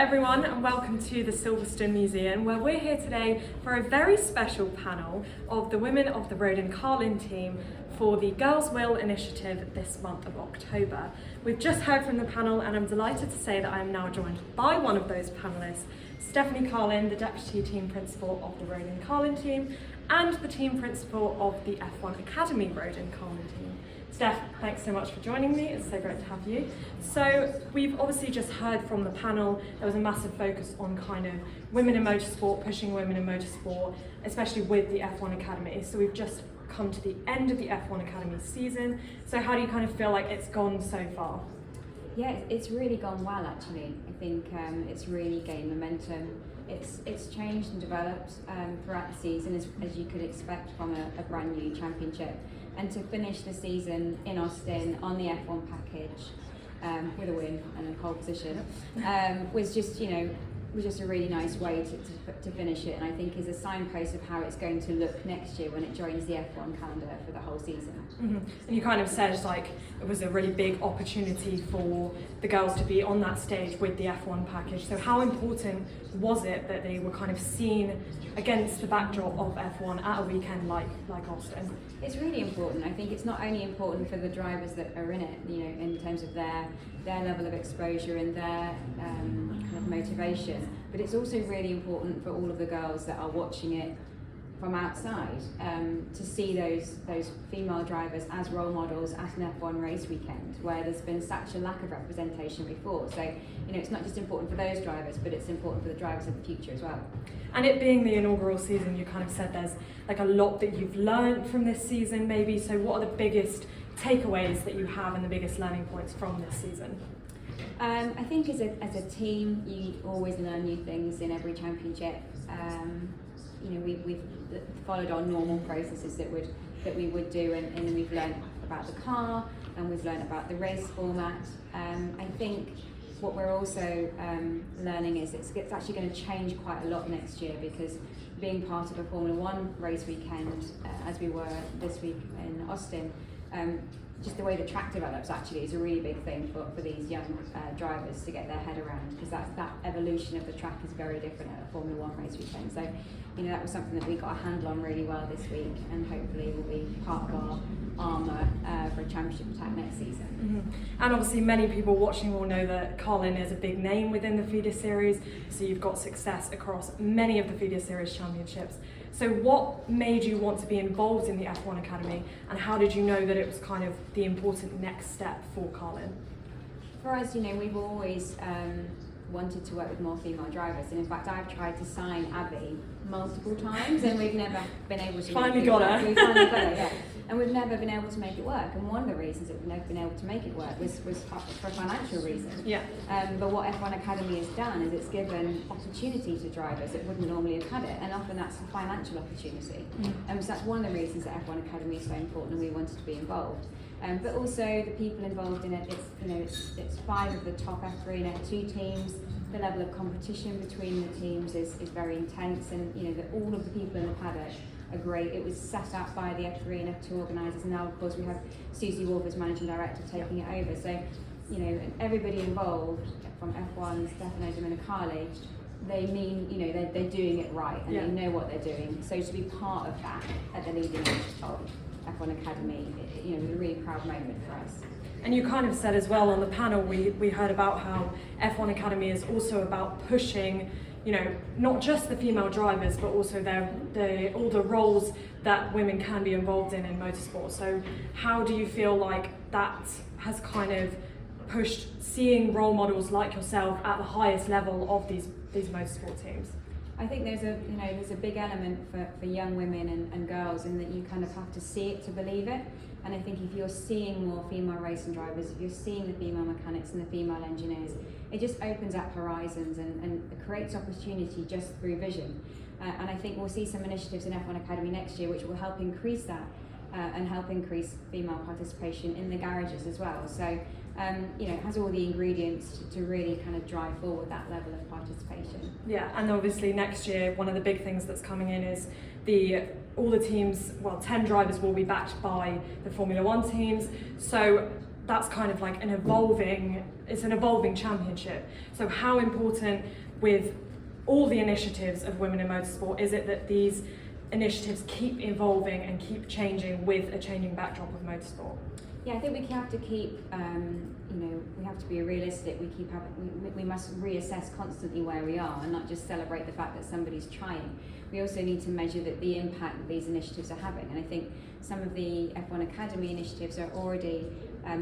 everyone, and welcome to the Silverstone Museum, where we're here today for a very special panel of the women of the Rodin Carlin team for the Girls Will initiative this month of October. We've just heard from the panel, and I'm delighted to say that I am now joined by one of those panellists, STEPH CARLIN, the Deputy Team Principal of the Rodin Carlin team, and the Team Principal of the F1 Academy Rodin Carlin team. Steph, thanks so much for joining me. It's so great to have you. So we've obviously just heard from the panel, there was a massive focus on kind of women in motorsport, pushing women in motorsport, especially with the F1 Academy. So we've just come to the end of the F1 Academy season. So how do you kind of feel like it's gone so far? Yeah, it's really gone well actually. I think it's really gained momentum. It's changed and developed throughout the season as you could expect from a brand new championship. And to finish the season in Austin on the F1 package with a win and a pole position was just, was just a really nice way to finish it, and I think is a signpost of how it's going to look next year when it joins the F1 calendar for the whole season. Mm-hmm. And you kind of said like it was a really big opportunity for the girls to be on that stage with the F1 package. So how important was it that they were kind of seen against the backdrop of F1 at a weekend like Austin? It's really important. I think it's not only important for the drivers that are in it, in terms of their level of exposure and their kind of motivation, but it's also really important for all of the girls that are watching it from outside to see those female drivers as role models at an F1 race weekend where there's been such a lack of representation before. So it's not just important for those drivers, but it's important for the drivers of the future as well. And it being the inaugural season, you kind of said there's like a lot that you've learned from this season maybe. So what are the biggest takeaways that you have and the biggest learning points from this season? I think as a team, you always learn new things in every championship. We've followed our normal processes that we would do, and we've learned about the car and we've learned about the race format. I think what we're also learning is it's actually going to change quite a lot next year, because being part of a Formula One race weekend, as we were this week in Austin, just the way the track develops actually is a really big thing for these young drivers to get their head around, because that evolution of the track is very different at a Formula One race weekend. So that was something that we got a handle on really well this week, and hopefully will be part of our armour for a championship attack next season. Mm-hmm. And obviously many people watching will know that Carlin is a big name within the feeder series, so you've got success across many of the feeder series championships. So what made you want to be involved in the F1 Academy, and how did you know that it was kind of the important next step for Carlin? For us, we've always wanted to work with more female drivers, and in fact I've tried to sign Abby multiple times and we've never been able to finally got her. We finally got her, yeah. And we've never been able to make it work, and one of the reasons that we've never been able to make it work was for financial reasons. Yeah. But what F1 Academy has done is it's given opportunity to drivers that wouldn't normally have had it, and often that's a financial opportunity. So that's one of the reasons that F1 Academy is so important and we wanted to be involved. But also the people involved in it, it's 5 of the top F3 and F2 teams. The level of competition between the teams is very intense, and all of the people in the paddock are great. It was set up by the F3 and F2 organisers, and now of course we have Susie Wolf as managing director taking it over. So everybody involved from F1, Stefano Domenicali, they mean they're doing it right, and they know what they're doing. So to be part of that at the leading edge of F1 Academy, it was a really proud moment for us. And you kind of said as well on the panel, we heard about how F1 Academy is also about pushing, not just the female drivers, but also all the roles that women can be involved in motorsport. So how do you feel like that has kind of pushed seeing role models like yourself at the highest level of these motorsport teams? I think there's a big element for young women and girls, in that you kind of have to see it to believe it. And I think if you're seeing more female racing drivers, if you're seeing the female mechanics and the female engineers, it just opens up horizons and creates opportunity just through vision. And I think we'll see some initiatives in F1 Academy next year which will help increase that and help increase female participation in the garages as well. So it has all the ingredients to really kind of drive forward that level of participation. Yeah, and obviously next year one of the big things that's coming in is all the teams, 10 drivers will be backed by the Formula One teams. So that's kind of like an evolving championship. So how important with all the initiatives of Women in Motorsport is it that these initiatives keep evolving and keep changing with a changing backdrop of motorsport? Yeah, I think we have to keep, we have to be realistic. We must reassess constantly where we are and not just celebrate the fact that somebody's trying. We also need to measure the impact that these initiatives are having. And I think some of the F1 Academy initiatives are already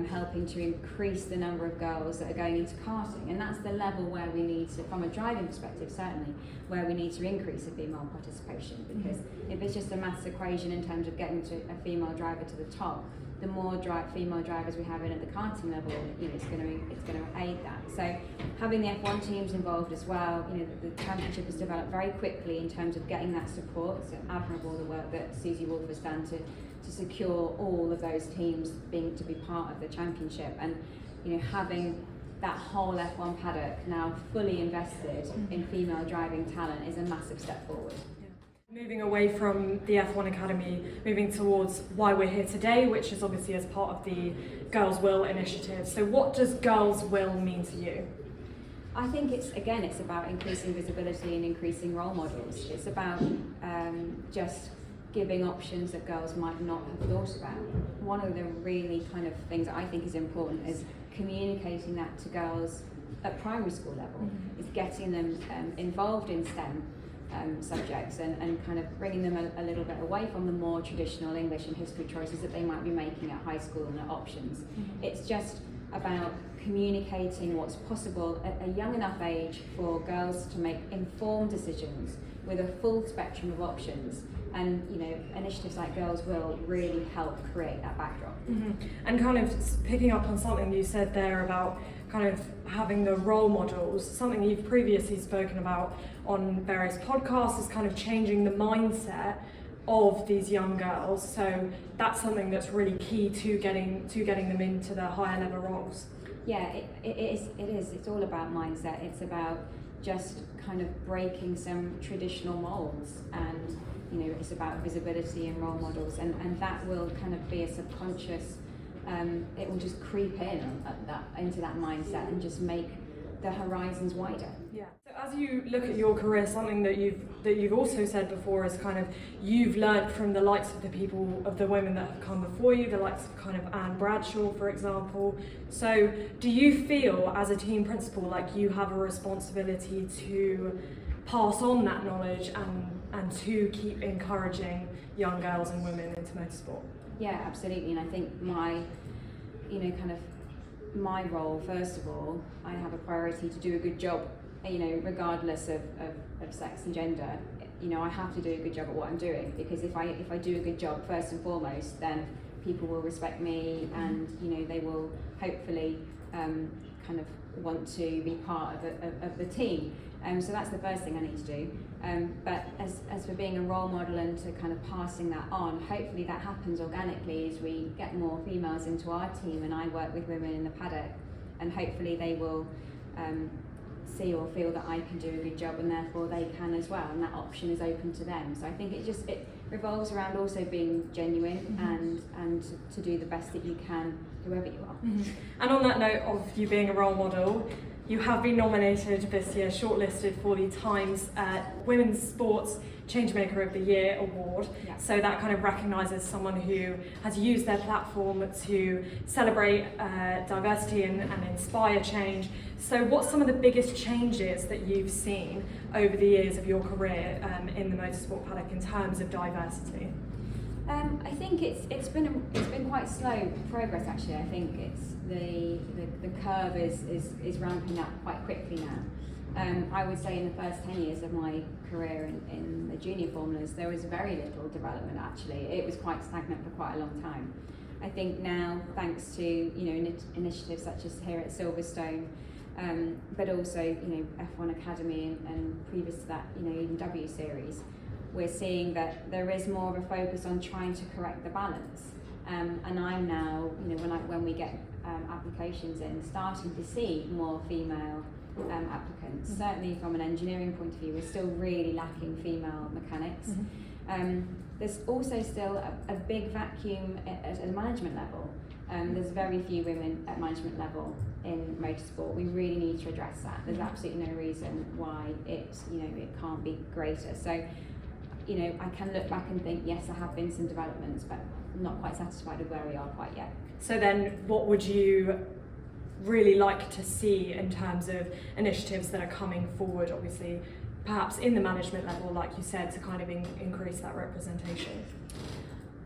helping to increase the number of girls that are going into karting. And that's the level where we need to, from a driving perspective certainly, where we need to increase the female participation. Because if it's just a maths equation in terms of getting to a female driver to the top, the more female drivers we have in at the karting level, it's going to aid that. So having the F1 teams involved as well, the championship has developed very quickly in terms of getting that support. So admirable the work that Susie Wolf has done to secure all of those teams to be part of the championship, and having that whole F1 paddock now fully invested in female driving talent is a massive step forward. Moving away from the F1 Academy, moving towards why we're here today, which is obviously as part of the Girls Will initiative. So what does Girls Will mean to you? I think it's about increasing visibility and increasing role models. It's about just giving options that girls might not have thought about. One of the really kind of things that I think is important is communicating that to girls at primary school level, is getting them involved in STEM subjects and kind of bringing them a little bit away from the more traditional English and history choices that they might be making at high school and at options. It's just about communicating what's possible at a young enough age for girls to make informed decisions with a full spectrum of options. And initiatives like Girls Will really help create that backdrop. And kind of picking up on something you said there about kind of having the role models, something you've previously spoken about on various podcasts, is kind of changing the mindset of these young girls. So that's something that's really key to getting them into the higher level roles. Yeah, it is. It's all about mindset. It's about just kind of breaking some traditional molds, and it's about visibility and role models, and that will kind of be a subconscious. It will just creep into that mindset and just make the horizons wider. Yeah. So as you look at your career, something that you've also said before is kind of you've learnt from the likes of the women that have come before you, the likes of kind of Anne Bradshaw, for example. So do you feel as a team principal like you have a responsibility to pass on that knowledge and to keep encouraging young girls and women into motorsport? Yeah, absolutely. And I think my role, first of all, I have a priority to do a good job, regardless of sex and gender. I have to do a good job at what I'm doing, because if I do a good job first and foremost, then people will respect me, and they will hopefully kind of want to be part of the team. So that's the first thing I need to do. But as for being a role model and to kind of passing that on, hopefully that happens organically as we get more females into our team and I work with women in the paddock, and hopefully they will see or feel that I can do a good job, and therefore they can as well, and that option is open to them. So I think it revolves around also being genuine and to do the best that you can whoever you are. And on that note of you being a role model, you have been nominated this year, shortlisted for the Times Women's Sports Changemaker of the Year award. Yeah. So that kind of recognises someone who has used their platform to celebrate diversity and inspire change. So what's some of the biggest changes that you've seen over the years of your career in the motorsport paddock in terms of diversity? I think it's been quite slow progress actually. I think it's the curve is ramping up quite quickly now. I would say in the first 10 years of my career in the junior formulas, there was very little development actually. It was quite stagnant for quite a long time. I think now, thanks to initiatives such as here at Silverstone, but also F1 Academy and previous to that even W Series, we're seeing that there is more of a focus on trying to correct the balance. And I'm now, when we get applications in, starting to see more female applicants. Certainly from an engineering point of view, we're still really lacking female mechanics. There's also still a big vacuum at a management level. There's very few women at management level in motorsport. We really need to address that. There's absolutely no reason why it can't be greater. So, I can look back and think, yes, there have been some developments, but I'm not quite satisfied with where we are quite yet. So then what would you really like to see in terms of initiatives that are coming forward, obviously, perhaps in the management level, like you said, to kind of increase that representation?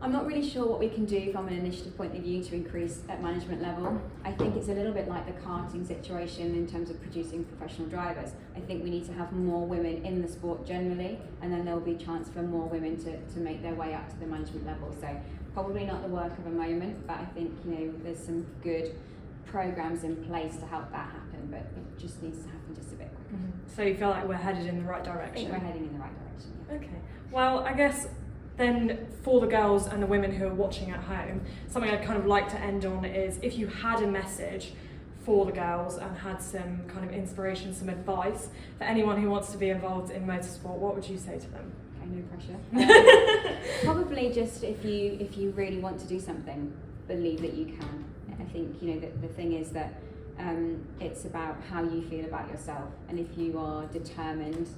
I'm not really sure what we can do from an initiative point of view to increase at management level. I think it's a little bit like the karting situation in terms of producing professional drivers. I think we need to have more women in the sport generally, and then there will be a chance for more women to make their way up to the management level. So probably not the work of a moment, but I think there's some good programs in place to help that happen, but it just needs to happen just a bit quicker. So you feel like we're headed in the right direction? I think we're heading in the right direction, yeah. Okay. Well, I guess then for the girls and the women who are watching at home, something I'd kind of like to end on is if you had a message for the girls and had some kind of inspiration, some advice for anyone who wants to be involved in motorsport, what would you say to them? Okay, no pressure. Probably just if you really want to do something, believe that you can. I think the thing is that it's about how you feel about yourself, and if you are determined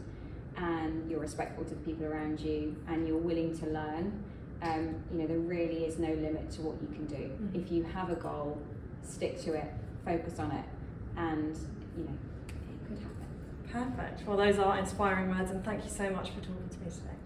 and you're respectful to the people around you and you're willing to learn, there really is no limit to what you can do. If you have a goal, stick to it, focus on it, and it could happen. Perfect. Well, those are inspiring words, and thank you so much for talking to me today.